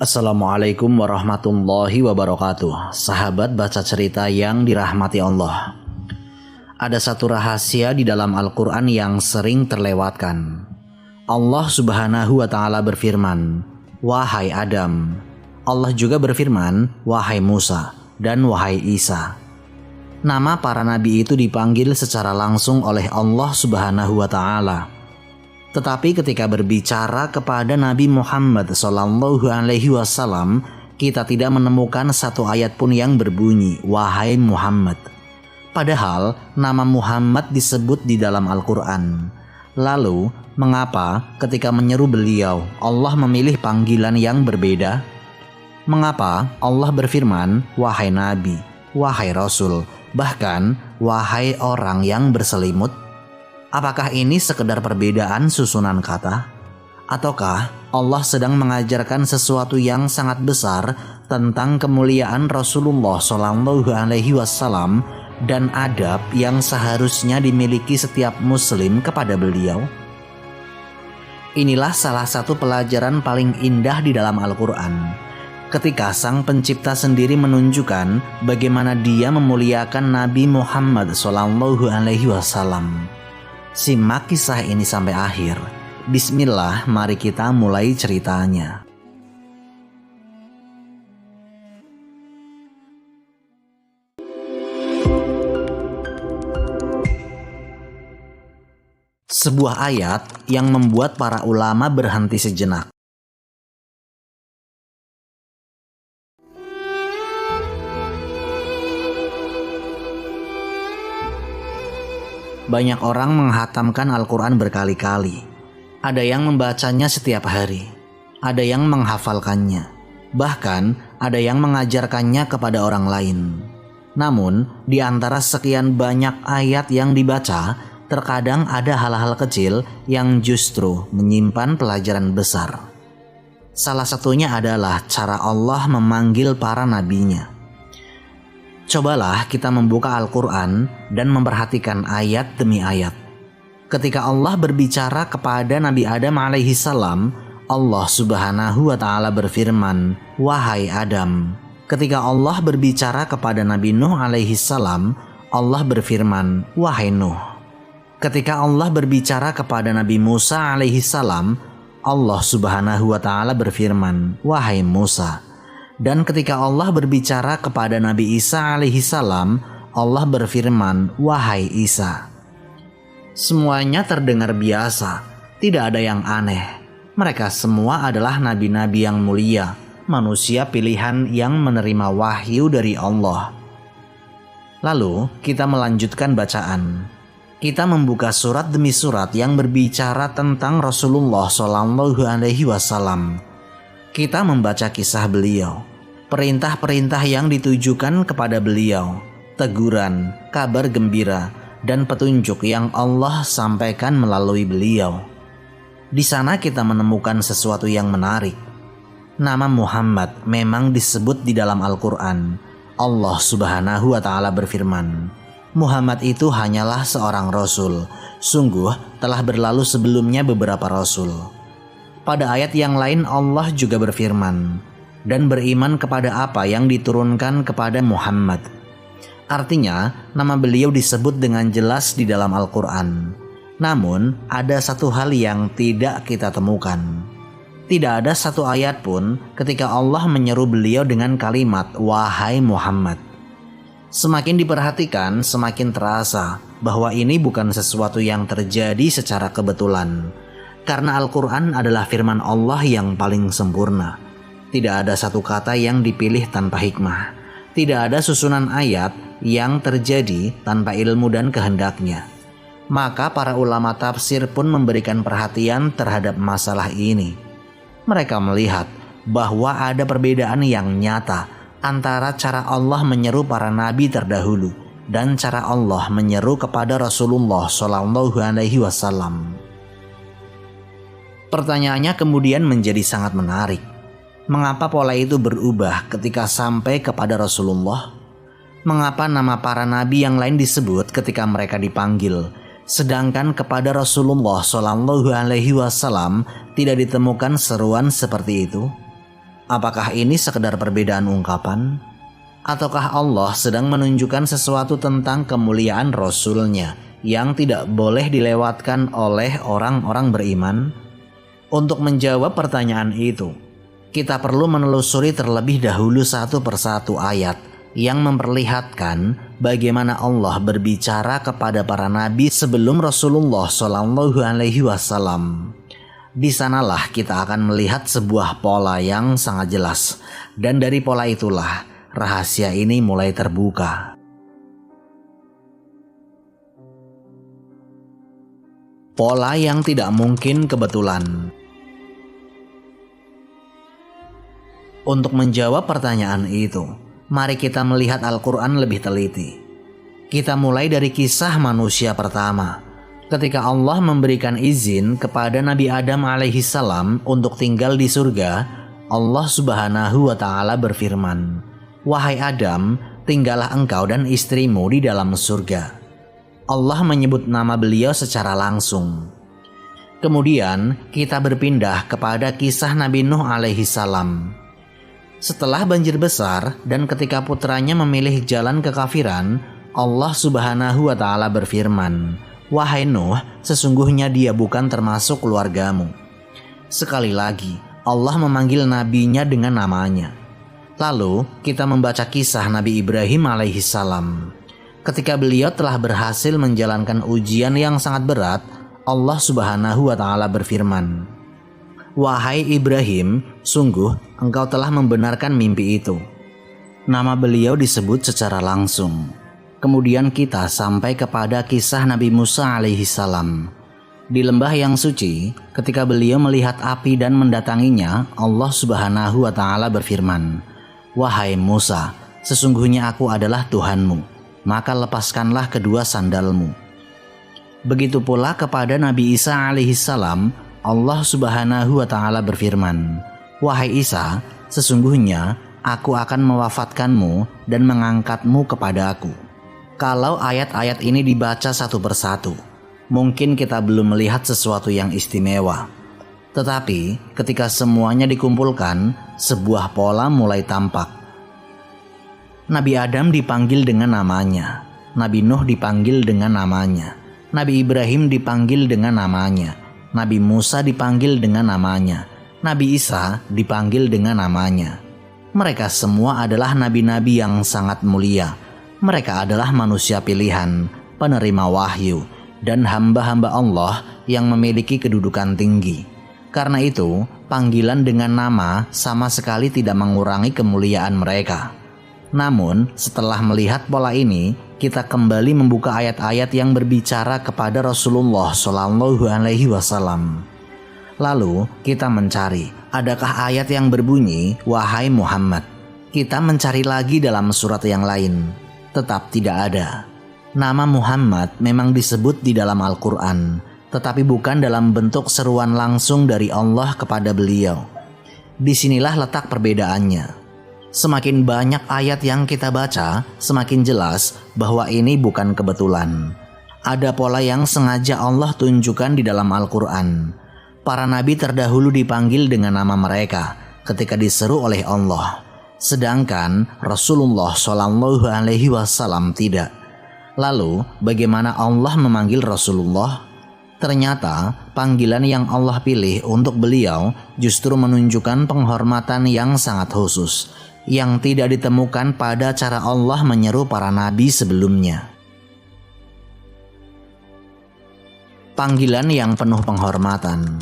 Assalamualaikum warahmatullahi wabarakatuh. Sahabat baca cerita yang dirahmati Allah. Ada satu rahasia di dalam Al-Quran yang sering terlewatkan. Allah subhanahu wa ta'ala berfirman, "Wahai Adam." Allah juga berfirman, "Wahai Musa" dan "Wahai Isa." Nama para nabi itu dipanggil secara langsung oleh Allah subhanahu wa ta'ala. Tetapi ketika berbicara kepada Nabi Muhammad SAW, kita tidak menemukan satu ayat pun yang berbunyi, "Wahai Muhammad." Padahal nama Muhammad disebut di dalam Al-Quran. Lalu, mengapa ketika menyeru beliau, Allah memilih panggilan yang berbeda? Mengapa Allah berfirman, "Wahai Nabi", "Wahai Rasul", bahkan "Wahai orang yang berselimut"? Apakah ini sekedar perbedaan susunan kata? Ataukah Allah sedang mengajarkan sesuatu yang sangat besar tentang kemuliaan Rasulullah SAW dan adab yang seharusnya dimiliki setiap muslim kepada beliau? Inilah salah satu pelajaran paling indah di dalam Al-Quran. Ketika Sang Pencipta sendiri menunjukkan bagaimana Dia memuliakan Nabi Muhammad SAW. Simak kisah ini sampai akhir. Bismillah, mari kita mulai ceritanya. Sebuah ayat yang membuat para ulama berhenti sejenak. Banyak orang menghatamkan Al-Quran berkali-kali. Ada yang membacanya setiap hari. Ada yang menghafalkannya. Bahkan ada yang mengajarkannya kepada orang lain. Namun, di antara sekian banyak ayat yang dibaca, terkadang ada hal-hal kecil yang justru menyimpan pelajaran besar. Salah satunya adalah cara Allah memanggil para nabinya. Cobalah kita membuka Al-Quran dan memperhatikan ayat demi ayat. Ketika Allah berbicara kepada Nabi Adam alaihissalam, Allah subhanahu wa ta'ala berfirman, "Wahai Adam." Ketika Allah berbicara kepada Nabi Nuh alaihissalam, Allah berfirman, "Wahai Nuh." Ketika Allah berbicara kepada Nabi Musa alaihissalam, Allah subhanahu wa ta'ala berfirman, "Wahai Musa." Dan ketika Allah berbicara kepada Nabi Isa alaihissalam, Allah berfirman, "Wahai Isa." Semuanya terdengar biasa, tidak ada yang aneh. Mereka semua adalah nabi-nabi yang mulia, manusia pilihan yang menerima wahyu dari Allah. Lalu kita melanjutkan bacaan. Kita membuka surat demi surat yang berbicara tentang Rasulullah SAW. Kita membaca kisah beliau, perintah-perintah yang ditujukan kepada beliau, teguran, kabar gembira, dan petunjuk yang Allah sampaikan melalui beliau. Di sana kita menemukan sesuatu yang menarik. Nama Muhammad memang disebut di dalam Al-Quran. Allah subhanahu wa ta'ala berfirman, "Muhammad itu hanyalah seorang rasul. Sungguh telah berlalu sebelumnya beberapa rasul." Pada ayat yang lain Allah juga berfirman, "Dan beriman kepada apa yang diturunkan kepada Muhammad." Artinya, nama beliau disebut dengan jelas di dalam Al-Quran. Namun, ada satu hal yang tidak kita temukan. Tidak ada satu ayat pun ketika Allah menyeru beliau dengan kalimat, "Wahai Muhammad." Semakin diperhatikan, semakin terasa bahwa ini bukan sesuatu yang terjadi secara kebetulan. Karena Al-Quran adalah firman Allah yang paling sempurna. Tidak ada satu kata yang dipilih tanpa hikmah. Tidak ada susunan ayat yang terjadi tanpa ilmu dan kehendaknya. Maka para ulama tafsir pun memberikan perhatian terhadap masalah ini. Mereka melihat bahwa ada perbedaan yang nyata antara cara Allah menyeru para nabi terdahulu dan cara Allah menyeru kepada Rasulullah SAW. Pertanyaannya kemudian menjadi sangat menarik. Mengapa pola itu berubah ketika sampai kepada Rasulullah? Mengapa nama para nabi yang lain disebut ketika mereka dipanggil, sedangkan kepada Rasulullah SAW tidak ditemukan seruan seperti itu? Apakah ini sekedar perbedaan ungkapan? Ataukah Allah sedang menunjukkan sesuatu tentang kemuliaan Rasul-Nya yang tidak boleh dilewatkan oleh orang-orang beriman? Untuk menjawab pertanyaan itu, kita perlu menelusuri terlebih dahulu satu persatu ayat yang memperlihatkan bagaimana Allah berbicara kepada para nabi sebelum Rasulullah SAW. Di sanalah kita akan melihat sebuah pola yang sangat jelas, dan dari pola itulah rahasia ini mulai terbuka. Pola yang tidak mungkin kebetulan. Untuk menjawab pertanyaan itu, mari kita melihat Al-Quran lebih teliti. Kita mulai dari kisah manusia pertama. Ketika Allah memberikan izin kepada Nabi Adam alaihissalam untuk tinggal di surga, Allah Subhanahu wa Ta'ala berfirman, "Wahai Adam, tinggallah engkau dan istrimu di dalam surga." Allah menyebut nama beliau secara langsung. Kemudian kita berpindah kepada kisah Nabi Nuh alaihissalam. Setelah banjir besar dan ketika putranya memilih jalan kekafiran, Allah Subhanahu wa Ta'ala berfirman, "Wahai Nuh, sesungguhnya dia bukan termasuk keluargamu." Sekali lagi, Allah memanggil nabinya dengan namanya. Lalu kita membaca kisah Nabi Ibrahim alaihissalam. Ketika beliau telah berhasil menjalankan ujian yang sangat berat, Allah Subhanahu wa Ta'ala berfirman, "Wahai Ibrahim, sungguh engkau telah membenarkan mimpi itu." Nama beliau disebut secara langsung. Kemudian kita sampai kepada kisah Nabi Musa alaihissalam. Di lembah yang suci, ketika beliau melihat api dan mendatanginya, Allah Subhanahu wa Ta'ala berfirman, "Wahai Musa, sesungguhnya aku adalah Tuhanmu, maka lepaskanlah kedua sandalmu." Begitu pula kepada Nabi Isa alaihissalam, Allah Subhanahu wa Ta'ala berfirman, "Wahai Isa, sesungguhnya aku akan mewafatkanmu dan mengangkatmu kepadaku." Kalau ayat-ayat ini dibaca satu persatu, mungkin kita belum melihat sesuatu yang istimewa. Tetapi ketika semuanya dikumpulkan, sebuah pola mulai tampak. Nabi Adam dipanggil dengan namanya, Nabi Nuh dipanggil dengan namanya, Nabi Ibrahim dipanggil dengan namanya, Nabi Musa dipanggil dengan namanya, Nabi Isa dipanggil dengan namanya. Mereka semua adalah nabi-nabi yang sangat mulia. Mereka adalah manusia pilihan, penerima wahyu, dan hamba-hamba Allah yang memiliki kedudukan tinggi. Karena itu, panggilan dengan nama sama sekali tidak mengurangi kemuliaan mereka. Namun, setelah melihat pola ini, kita kembali membuka ayat-ayat yang berbicara kepada Rasulullah SAW. Lalu, kita mencari, adakah ayat yang berbunyi, "Wahai Muhammad"? Kita mencari lagi dalam surat yang lain. Tetap tidak ada. Nama Muhammad memang disebut di dalam Al-Quran, tetapi bukan dalam bentuk seruan langsung dari Allah kepada beliau. Disinilah letak perbedaannya. Semakin banyak ayat yang kita baca, semakin jelas bahwa ini bukan kebetulan. Ada pola yang sengaja Allah tunjukkan di dalam Al-Quran. Para nabi terdahulu dipanggil dengan nama mereka ketika diseru oleh Allah. Sedangkan Rasulullah SAW tidak. Lalu bagaimana Allah memanggil Rasulullah? Ternyata panggilan yang Allah pilih untuk beliau justru menunjukkan penghormatan yang sangat khusus, yang tidak ditemukan pada cara Allah menyeru para nabi sebelumnya. Panggilan yang penuh penghormatan.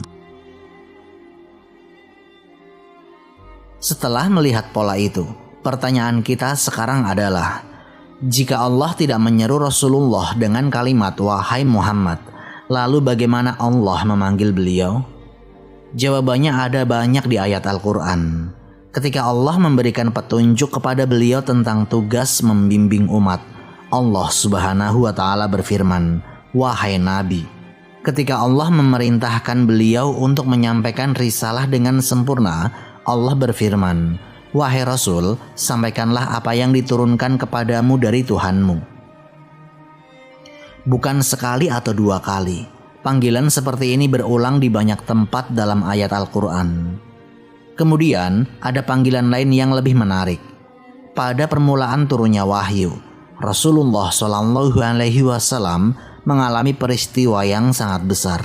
Setelah melihat pola itu, pertanyaan kita sekarang adalah, jika Allah tidak menyeru Rasulullah dengan kalimat "Wahai Muhammad", lalu bagaimana Allah memanggil beliau? Jawabannya ada banyak di ayat Al-Quran. Ketika Allah memberikan petunjuk kepada beliau tentang tugas membimbing umat, Allah Subhanahu wa Ta'ala berfirman, "Wahai Nabi." Ketika Allah memerintahkan beliau untuk menyampaikan risalah dengan sempurna, Allah berfirman, "Wahai Rasul, sampaikanlah apa yang diturunkan kepadamu dari Tuhanmu." Bukan sekali atau dua kali, panggilan seperti ini berulang di banyak tempat dalam ayat Al-Quran. Kemudian ada panggilan lain yang lebih menarik. Pada permulaan turunnya wahyu, Rasulullah Shallallahu Alaihi Wasallam mengalami peristiwa yang sangat besar.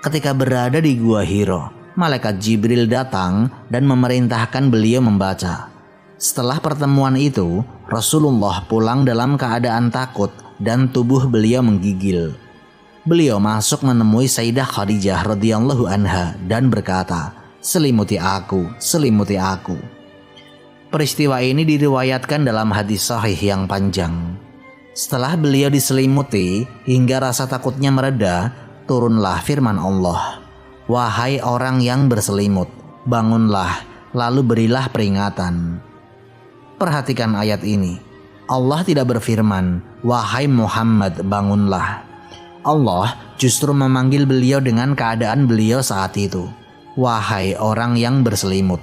Ketika berada di Gua Hiro, malaikat Jibril datang dan memerintahkan beliau membaca. Setelah pertemuan itu, Rasulullah pulang dalam keadaan takut dan tubuh beliau menggigil. Beliau masuk menemui Sayyidah Khadijah radhiyallahu anha dan berkata, "Selimuti aku, selimuti aku." Peristiwa ini diriwayatkan dalam hadis sahih yang panjang. Setelah beliau diselimuti hingga rasa takutnya mereda, turunlah firman Allah, "Wahai orang yang berselimut, bangunlah, lalu berilah peringatan." Perhatikan ayat ini. Allah tidak berfirman, "Wahai Muhammad, bangunlah." Allah justru memanggil beliau dengan keadaan beliau saat itu, "Wahai orang yang berselimut."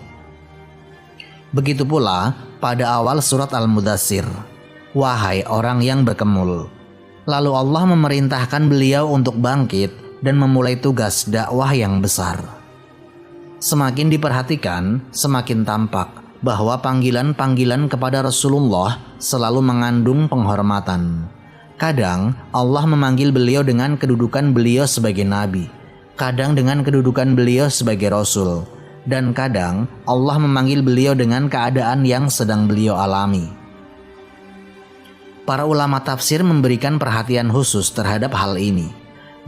Begitu pula pada awal surat Al-Mudaththir, "Wahai orang yang berkemul." Lalu Allah memerintahkan beliau untuk bangkit dan memulai tugas dakwah yang besar. Semakin diperhatikan, semakin tampak bahwa panggilan-panggilan kepada Rasulullah selalu mengandung penghormatan. Kadang Allah memanggil beliau dengan kedudukan beliau sebagai nabi, kadang dengan kedudukan beliau sebagai rasul, dan kadang Allah memanggil beliau dengan keadaan yang sedang beliau alami. Para ulama tafsir memberikan perhatian khusus terhadap hal ini.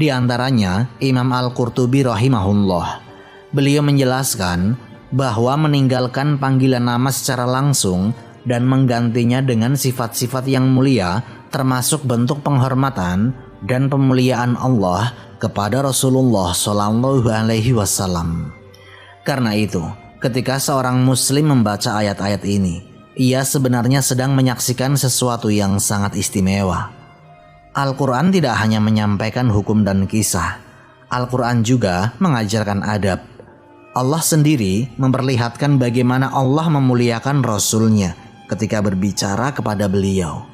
Di antaranya Imam Al-Qurtubi rahimahullah. Beliau menjelaskan bahwa meninggalkan panggilan nama secara langsung dan menggantinya dengan sifat-sifat yang mulia termasuk bentuk penghormatan dan pemuliaan Allah kepada Rasulullah Shallallahu Alaihi Wasallam. Karena itu, ketika seorang muslim membaca ayat-ayat ini, ia sebenarnya sedang menyaksikan sesuatu yang sangat istimewa. Al-Quran tidak hanya menyampaikan hukum dan kisah, Al-Quran juga mengajarkan adab. Allah sendiri memperlihatkan bagaimana Allah memuliakan Rasul-Nya ketika berbicara kepada beliau.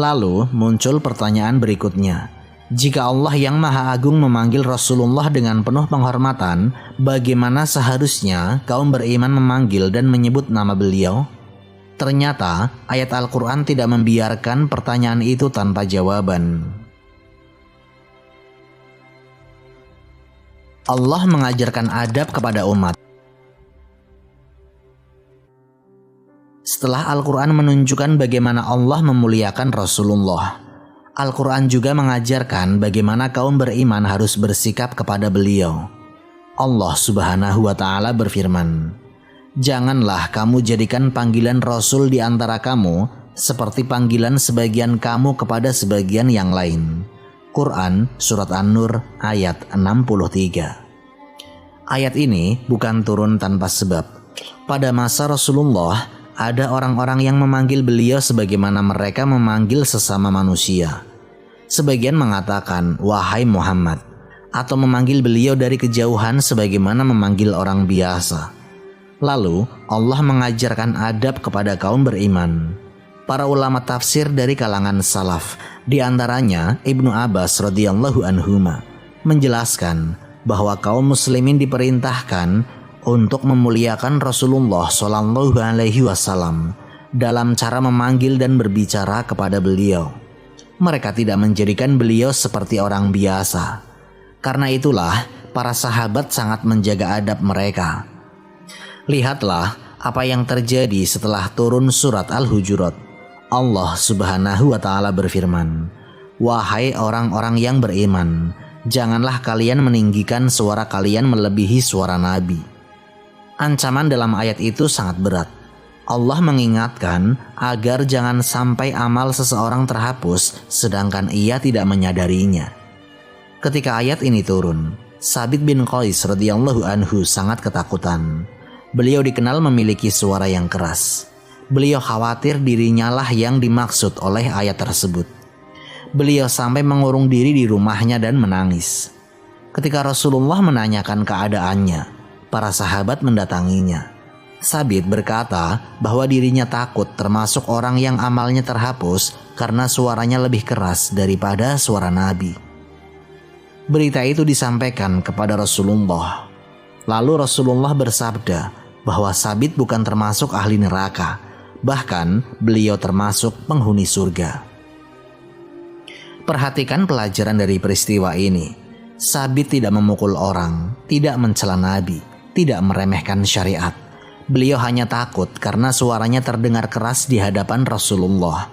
Lalu muncul pertanyaan berikutnya. Jika Allah yang Maha Agung memanggil Rasulullah dengan penuh penghormatan, bagaimana seharusnya kaum beriman memanggil dan menyebut nama beliau? Ternyata ayat Al-Quran tidak membiarkan pertanyaan itu tanpa jawaban. Allah mengajarkan adab kepada umat. Setelah Al-Quran menunjukkan bagaimana Allah memuliakan Rasulullah, Al-Quran juga mengajarkan bagaimana kaum beriman harus bersikap kepada beliau. Allah Subhanahu wa Ta'ala berfirman, "Janganlah kamu jadikan panggilan Rasul di antara kamu seperti panggilan sebagian kamu kepada sebagian yang lain." Quran Surat An-Nur ayat 63. Ayat ini bukan turun tanpa sebab. Pada masa Rasulullah, ada orang-orang yang memanggil beliau sebagaimana mereka memanggil sesama manusia. Sebagian mengatakan, "Wahai Muhammad," atau memanggil beliau dari kejauhan sebagaimana memanggil orang biasa. Lalu Allah mengajarkan adab kepada kaum beriman. Para ulama tafsir dari kalangan salaf, di antaranya Ibnu Abbas radhiyallahu anhuma, menjelaskan bahwa kaum muslimin diperintahkan untuk memuliakan Rasulullah Shallallahu Alaihi Wasallam dalam cara memanggil dan berbicara kepada beliau. Mereka tidak menjadikan beliau seperti orang biasa. Karena itulah para sahabat sangat menjaga adab mereka. Lihatlah apa yang terjadi setelah turun surat Al-Hujurat. Allah Subhanahu wa Ta'ala berfirman, "Wahai orang-orang yang beriman, janganlah kalian meninggikan suara kalian melebihi suara Nabi." Ancaman dalam ayat itu sangat berat. Allah mengingatkan agar jangan sampai amal seseorang terhapus sedangkan ia tidak menyadarinya. Ketika ayat ini turun, Sabit bin Qais radhiyallahu anhu sangat ketakutan. Beliau dikenal memiliki suara yang keras. Beliau khawatir dirinya lah yang dimaksud oleh ayat tersebut. Beliau sampai mengurung diri di rumahnya dan menangis. Ketika Rasulullah menanyakan keadaannya, para sahabat mendatanginya. Sabit berkata bahwa dirinya takut termasuk orang yang amalnya terhapus karena suaranya lebih keras daripada suara Nabi. Berita itu disampaikan kepada Rasulullah. Lalu Rasulullah bersabda bahwa Sabit bukan termasuk ahli neraka, bahkan beliau termasuk penghuni surga. Perhatikan pelajaran dari peristiwa ini. Sabit tidak memukul orang, tidak mencela Nabi, tidak meremehkan syariat. Beliau hanya takut karena suaranya terdengar keras di hadapan Rasulullah.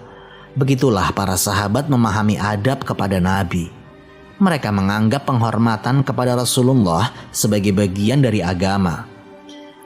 Begitulah para sahabat memahami adab kepada Nabi. Mereka menganggap penghormatan kepada Rasulullah sebagai bagian dari agama.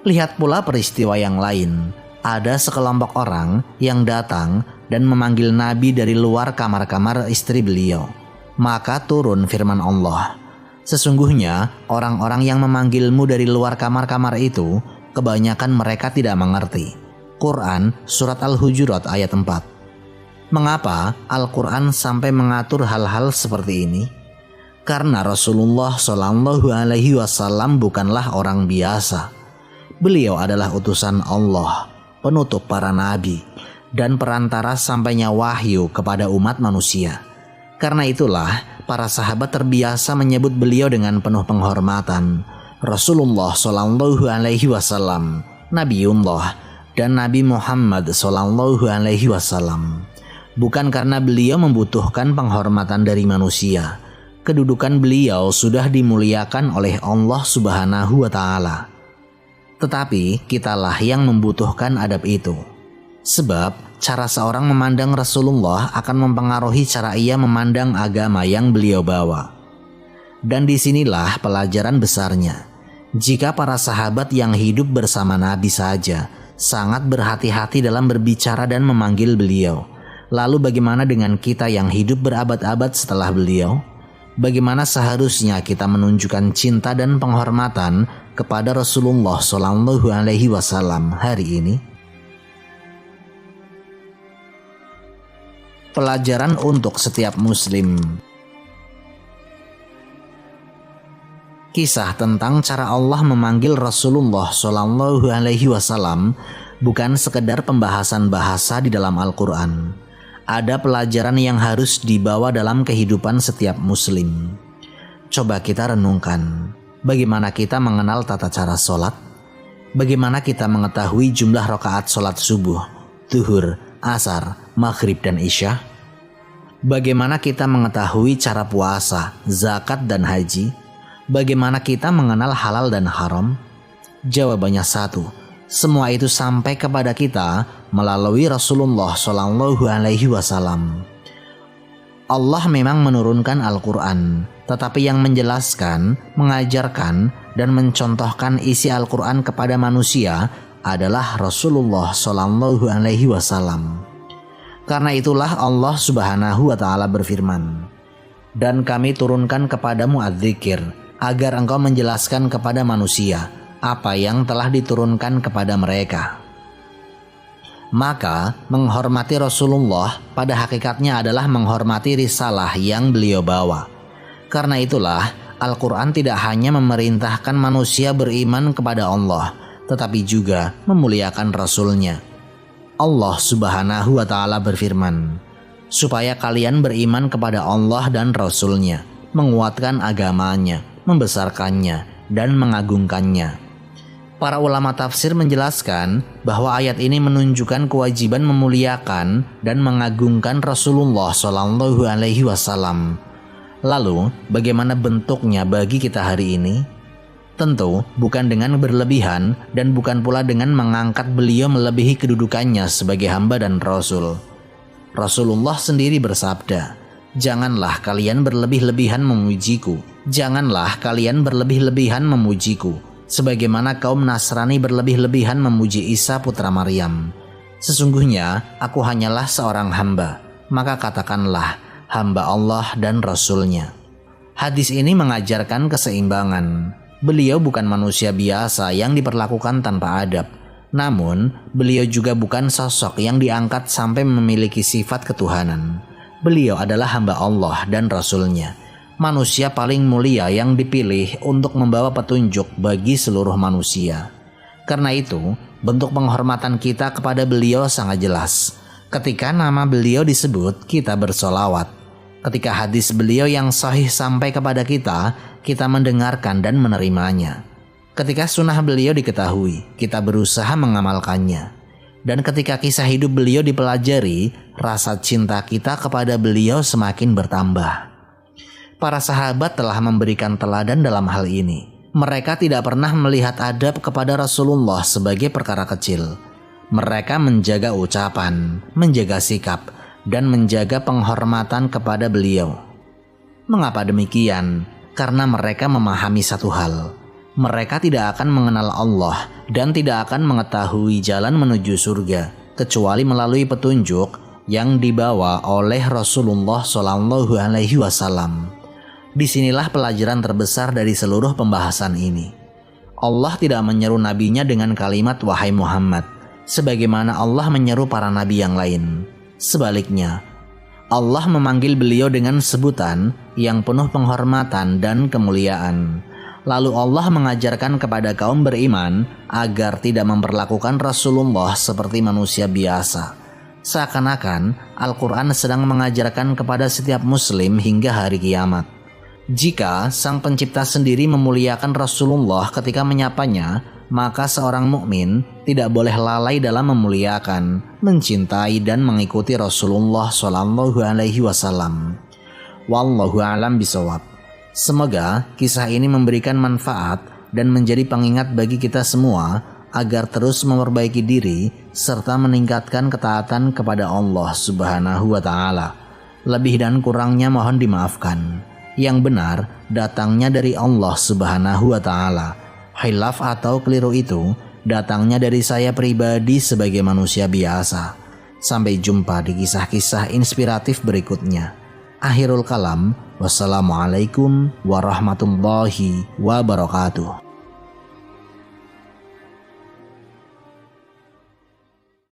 Lihat pula peristiwa yang lain. Ada sekelompok orang yang datang dan memanggil Nabi dari luar kamar-kamar istri beliau. Maka turun firman Allah. Sesungguhnya orang-orang yang memanggilmu dari luar kamar-kamar itu, kebanyakan mereka tidak mengerti. Quran Surat Al-Hujurat ayat 4. Mengapa Al-Quran sampai mengatur hal-hal seperti ini? Karena Rasulullah SAW bukanlah orang biasa. Beliau adalah utusan Allah, penutup para nabi, dan perantara sampainya wahyu kepada umat manusia. Karena itulah para sahabat terbiasa menyebut beliau dengan penuh penghormatan. Rasulullah SAW, Nabiullah, dan Nabi Muhammad SAW. Bukan karena beliau membutuhkan penghormatan dari manusia. Kedudukan beliau sudah dimuliakan oleh Allah Subhanahu wa Ta'ala. Tetapi kitalah yang membutuhkan adab itu. Sebab cara seorang memandang Rasulullah akan mempengaruhi cara ia memandang agama yang beliau bawa. Dan disinilah pelajaran besarnya. Jika para sahabat yang hidup bersama Nabi saja sangat berhati-hati dalam berbicara dan memanggil beliau, lalu bagaimana dengan kita yang hidup berabad-abad setelah beliau? Bagaimana seharusnya kita menunjukkan cinta dan penghormatan kepada Rasulullah SAW hari ini? Pelajaran untuk setiap muslim. Kisah tentang cara Allah memanggil Rasulullah SAW bukan sekedar pembahasan bahasa di dalam Al-Quran. Ada pelajaran yang harus dibawa dalam kehidupan setiap muslim. Coba kita renungkan, bagaimana kita mengenal tata cara sholat? Bagaimana kita mengetahui jumlah rakaat sholat subuh, zuhur, asar, maghrib, dan isya? Bagaimana kita mengetahui cara puasa, zakat, dan haji? Bagaimana kita mengenal halal dan haram? Jawabannya satu. Semua itu sampai kepada kita melalui Rasulullah SAW. Allah memang menurunkan Al-Quran, tetapi yang menjelaskan, mengajarkan, dan mencontohkan isi Al-Quran kepada manusia adalah Rasulullah SAW. Karena itulah Allah Subhanahu wa Ta'ala berfirman, "Dan kami turunkan kepadamu adz-dzikir, agar engkau menjelaskan kepada manusia apa yang telah diturunkan kepada mereka." Maka menghormati Rasulullah pada hakikatnya adalah menghormati risalah yang beliau bawa. Karena itulah Al-Quran tidak hanya memerintahkan manusia beriman kepada Allah, tetapi juga memuliakan Rasulnya. Allah Subhanahu wa Ta'ala berfirman, "Supaya kalian beriman kepada Allah dan Rasulnya, menguatkan agamanya, membesarkannya, dan mengagungkannya." Para ulama tafsir menjelaskan bahwa ayat ini menunjukkan kewajiban memuliakan dan mengagungkan Rasulullah SAW. Lalu, bagaimana bentuknya bagi kita hari ini? Tentu bukan dengan berlebihan dan bukan pula dengan mengangkat beliau melebihi kedudukannya sebagai hamba dan Rasul. Rasulullah sendiri bersabda, "Janganlah kalian berlebih-lebihan memujiku. Janganlah kalian berlebih-lebihan memujiku. Sebagaimana kaum Nasrani berlebih-lebihan memuji Isa putra Maryam. Sesungguhnya aku hanyalah seorang hamba, maka katakanlah hamba Allah dan Rasulnya." Hadis ini mengajarkan keseimbangan. Beliau bukan manusia biasa yang diperlakukan tanpa adab. Namun, beliau juga bukan sosok yang diangkat sampai memiliki sifat ketuhanan. Beliau adalah hamba Allah dan Rasulnya, manusia paling mulia yang dipilih untuk membawa petunjuk bagi seluruh manusia. Karena itu, bentuk penghormatan kita kepada beliau sangat jelas. Ketika nama beliau disebut, kita bersolawat. Ketika hadis beliau yang sahih sampai kepada kita mendengarkan dan menerimanya. Ketika sunnah beliau diketahui, kita berusaha mengamalkannya. Dan ketika kisah hidup beliau dipelajari, rasa cinta kita kepada beliau semakin bertambah. Para sahabat telah memberikan teladan dalam hal ini. Mereka tidak pernah melihat adab kepada Rasulullah sebagai perkara kecil. Mereka menjaga ucapan, menjaga sikap, dan menjaga penghormatan kepada beliau. Mengapa demikian? Karena mereka memahami satu hal. Mereka tidak akan mengenal Allah dan tidak akan mengetahui jalan menuju surga kecuali melalui petunjuk yang dibawa oleh Rasulullah SAW. Disinilah pelajaran terbesar dari seluruh pembahasan ini. Allah tidak menyeru nabinya dengan kalimat wahai Muhammad, sebagaimana Allah menyeru para nabi yang lain. Sebaliknya, Allah memanggil beliau dengan sebutan yang penuh penghormatan dan kemuliaan. Lalu Allah mengajarkan kepada kaum beriman agar tidak memperlakukan Rasulullah seperti manusia biasa. Seakan-akan Al-Quran sedang mengajarkan kepada setiap muslim hingga hari kiamat. Jika Sang Pencipta sendiri memuliakan Rasulullah ketika menyapanya, maka seorang mukmin tidak boleh lalai dalam memuliakan, mencintai dan mengikuti Rasulullah SAW. Wallahu a'lam bishawab. Semoga kisah ini memberikan manfaat dan menjadi pengingat bagi kita semua agar terus memperbaiki diri serta meningkatkan ketaatan kepada Allah Subhanahu wa Ta'ala. Lebih dan kurangnya mohon dimaafkan. Yang benar datangnya dari Allah Subhanahu wa Ta'ala. Khilaf atau keliru itu datangnya dari saya pribadi sebagai manusia biasa. Sampai jumpa di kisah-kisah inspiratif berikutnya. Akhirul kalam, wassalamualaikum warahmatullahi wabarakatuh.